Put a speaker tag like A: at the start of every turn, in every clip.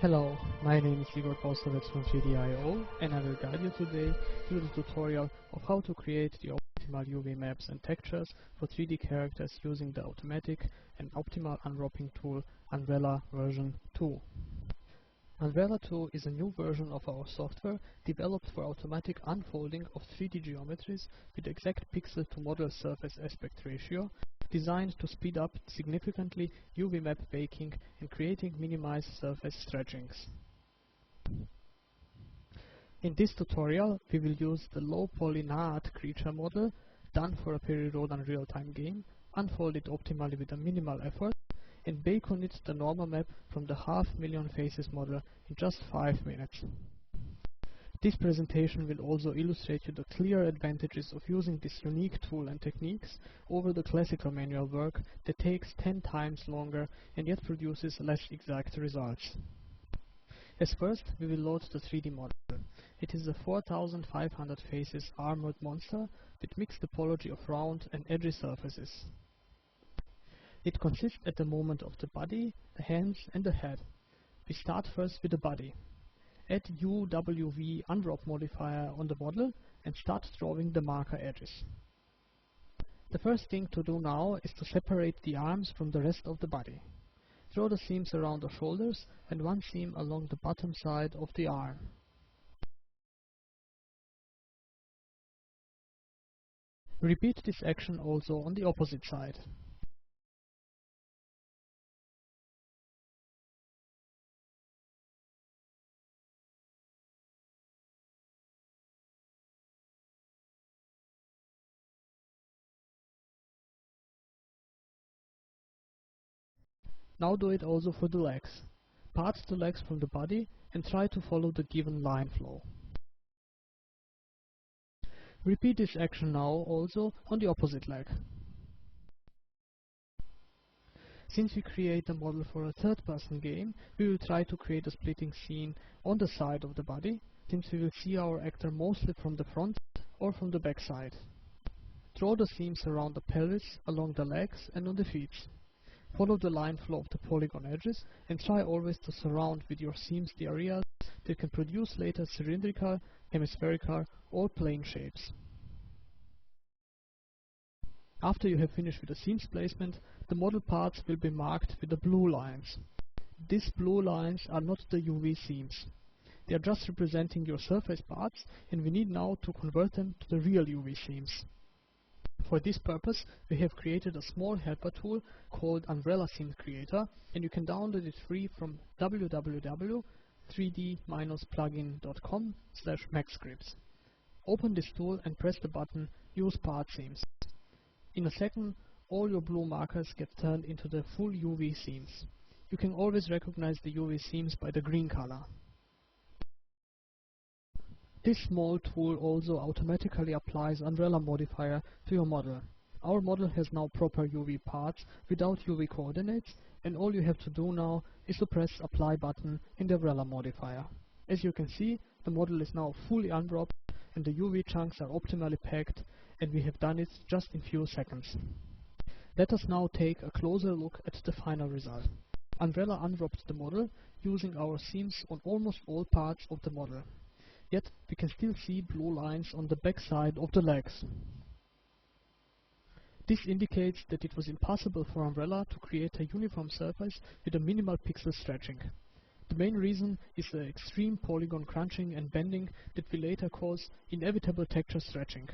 A: Hello, my name is Igor Postovets from 3D.io, and I will guide you today through the tutorial of how to create the optimal UV maps and textures for 3D characters using the automatic and optimal unwrapping tool Unvela version 2. Unvela 2 is a new version of our software developed for automatic unfolding of 3D geometries with exact pixel to model surface aspect ratio, designed to speed up significantly UV map baking and creating minimized surface stretchings. In this tutorial, we will use the low poly Naad creature model done for a Perirodan real-time game, unfold it optimally with a minimal effort, and bake on it the normal map from the 500,000 faces model in just 5 minutes. This presentation will also illustrate you the clear advantages of using this unique tool and techniques over the classical manual work that takes 10 times longer and yet produces less exact results. As first, we will load the 3D model. It is a 4500 faces armored monster with mixed topology of round and edgy surfaces. It consists at the moment of the body, the hands and the head. We start first with the body. Add UWV unwrap modifier on the model and start drawing the marker edges. The first thing to do now is to separate the arms from the rest of the body. Draw the seams around the shoulders and one seam along the bottom side of the arm. Repeat this action also on the opposite side. Now do it also for the legs. Part the legs from the body and try to follow the given line flow. Repeat this action now also on the opposite leg. Since we create a model for a third-person game, we will try to create a splitting scene on the side of the body, since we will see our actor mostly from the front or from the back side. Draw the seams around the pelvis, along the legs and on the feet. Follow the line flow of the polygon edges and try always to surround with your seams the areas that can produce later cylindrical, hemispherical or plane shapes. After you have finished with the seams placement, the model parts will be marked with the blue lines. These blue lines are not the UV seams. They are just representing your surface parts, and we need now to convert them to the real UV seams. For this purpose, we have created a small helper tool called Unvela Seam Creator, and you can download it free from www.3d-plugin.com/maxscripts. Open this tool and press the button Use Part Seams. In a second, all your blue markers get turned into the full UV seams. You can always recognize the UV seams by the green color. This small tool also automatically applies Unvela modifier to your model. Our model has now proper UV parts without UV coordinates, and all you have to do now is to press Apply button in the Unvela modifier. As you can see, the model is now fully unwrapped and the UV chunks are optimally packed, and we have done it just in few seconds. Let us now take a closer look at the final result. Unvela unwrapped the model using our seams on almost all parts of the model. Yet we can still see blue lines on the back side of the legs. This indicates that it was impossible for Unvela to create a uniform surface with a minimal pixel stretching. The main reason is the extreme polygon crunching and bending that will later cause inevitable texture stretching.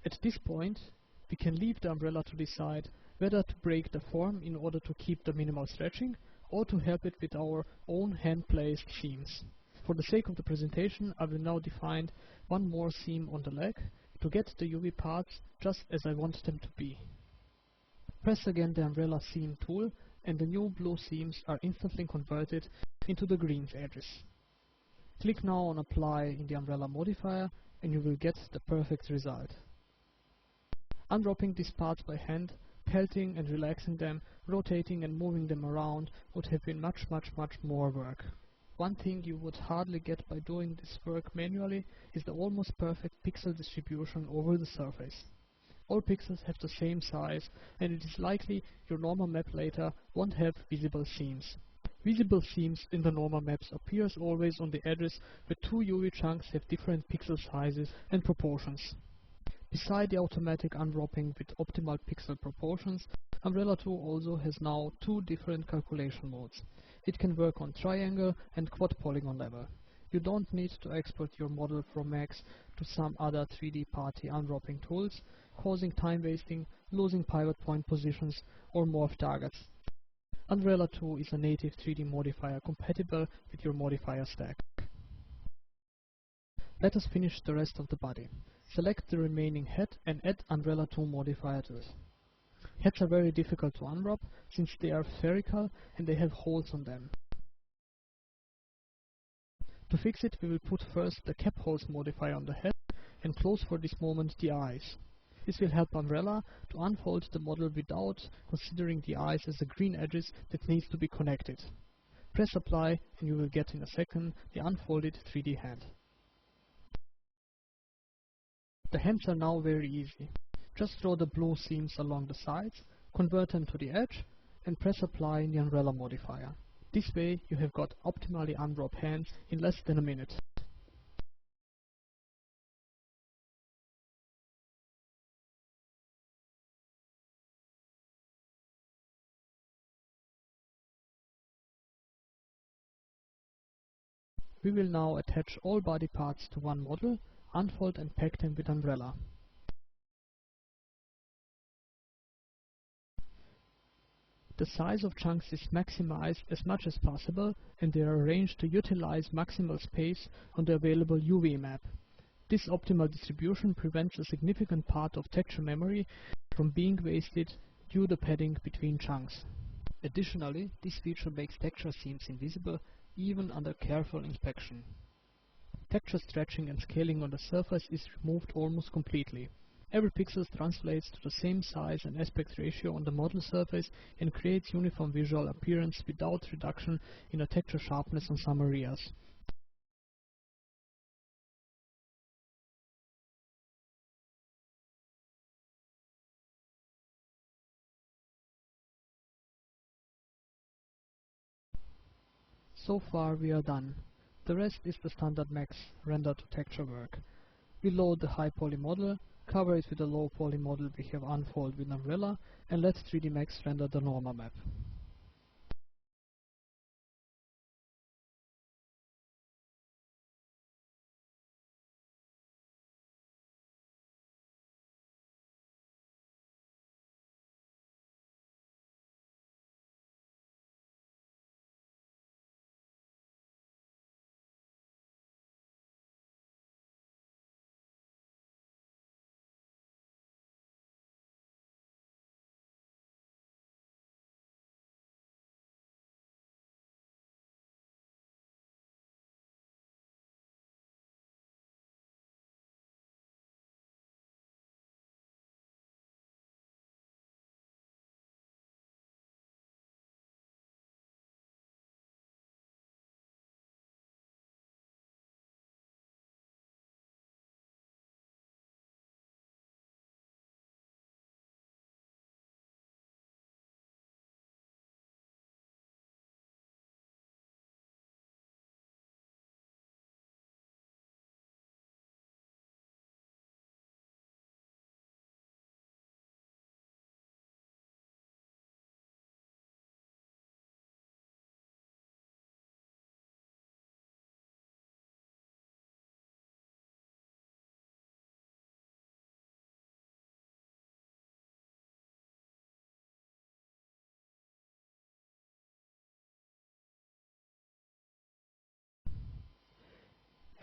A: At this point, we can leave the Unvela to decide whether to break the form in order to keep the minimal stretching or to help it with our own hand-placed seams. For the sake of the presentation, I will now define one more seam on the leg to get the UV parts just as I want them to be. Press again the Unvela seam tool and the new blue seams are instantly converted into the green edges. Click now on Apply in the Unvela modifier and you will get the perfect result. Unwrapping these parts by hand, pelting and relaxing them, rotating and moving them around would have been much more work. One thing you would hardly get by doing this work manually is the almost perfect pixel distribution over the surface. All pixels have the same size, and it is likely your normal map later won't have visible seams. Visible seams in the normal maps appears always on the edges where two UV chunks have different pixel sizes and proportions. Beside the automatic unwrapping with optimal pixel proportions, Umbrella 2 also has now two different calculation modes. It can work on triangle and quad polygon level. You don't need to export your model from Max to some other 3D party unwrapping tools, causing time wasting, losing pivot point positions, or morph targets. Umbrella 2 is a native 3D modifier compatible with your modifier stack. Let us finish the rest of the body. Select the remaining head and add Umbrella 2 modifier to it. Heads are very difficult to unwrap since they are spherical and they have holes on them. To fix it, we will put first the cap holes modifier on the head and close for this moment the eyes. This will help Umbrella to unfold the model without considering the eyes as the green edges that needs to be connected. Press apply and you will get in a second the unfolded 3D hand. The hands are now very easy. Just draw the blue seams along the sides, convert them to the edge, and press apply in the Umbrella modifier. This way you have got optimally unwrapped hands in less than a minute. We will now attach all body parts to one model, unfold and pack them with Umbrella. The size of chunks is maximized as much as possible and they are arranged to utilize maximal space on the available UV map. This optimal distribution prevents a significant part of texture memory from being wasted due to padding between chunks. Additionally, this feature makes texture seams invisible even under careful inspection. Texture stretching and scaling on the surface is removed almost completely. Every pixel translates to the same size and aspect ratio on the model surface and creates uniform visual appearance without reduction in the texture sharpness on some areas. So far we are done. The rest is the standard Max render to texture work. We load the high poly model, cover it with the low poly model we have unfolded with Umbrella, and let 3D Max render the normal map.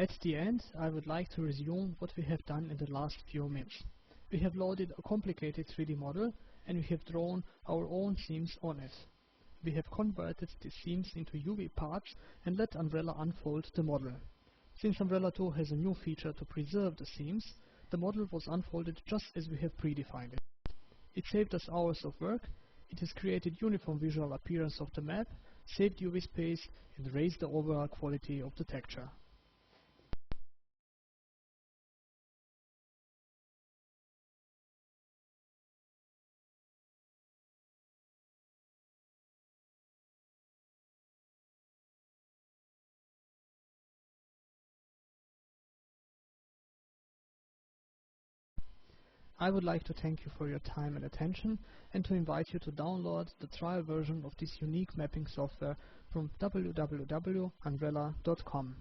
A: At the end, I would like to resume what we have done in the last few minutes. We have loaded a complicated 3D model and we have drawn our own seams on it. We have converted the seams into UV parts and let Umbrella unfold the model. Since Umbrella 2 has a new feature to preserve the seams, the model was unfolded just as we have predefined it. It saved us hours of work, it has created uniform visual appearance of the map, saved UV space, and raised the overall quality of the texture. I would like to thank you for your time and attention, and to invite you to download the trial version of this unique mapping software from www.unrela.com.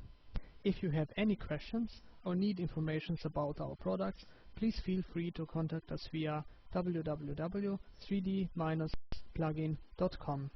A: If you have any questions or need information about our products, please feel free to contact us via www.3d-plugin.com.